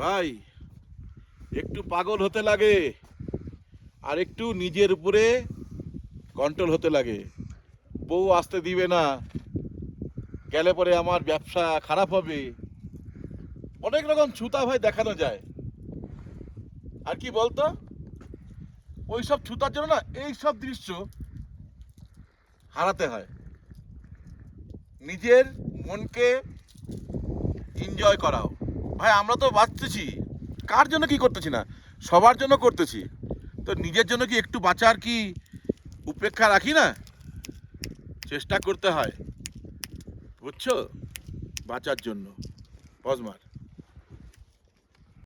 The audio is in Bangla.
ভাই, একটু পাগল হতে লাগে আর একটু নিজের উপরে কন্ট্রোল হতে লাগে। বউ আসতে দিবে না, গেলে পরে আমার ব্যবসা খারাপ হবে, অনেক রকম ছুতা ভাই দেখানো যায়। আর কি বলতো, ওই সব ছুতার জন্য না এই সব দৃশ্য হারাতে হয়। নিজের মনকে এনজয় করাও। ভাই আমরা তো বাঁচতেছি, কার জন্য কি করতেছি না, সবার জন্য করতেছি। তো নিজের জন্য কি একটু বাঁচার কি উপেক্ষা রাখি না? চেষ্টা করতে হয়, বুঝছো, বাঁচার জন্য। পজমার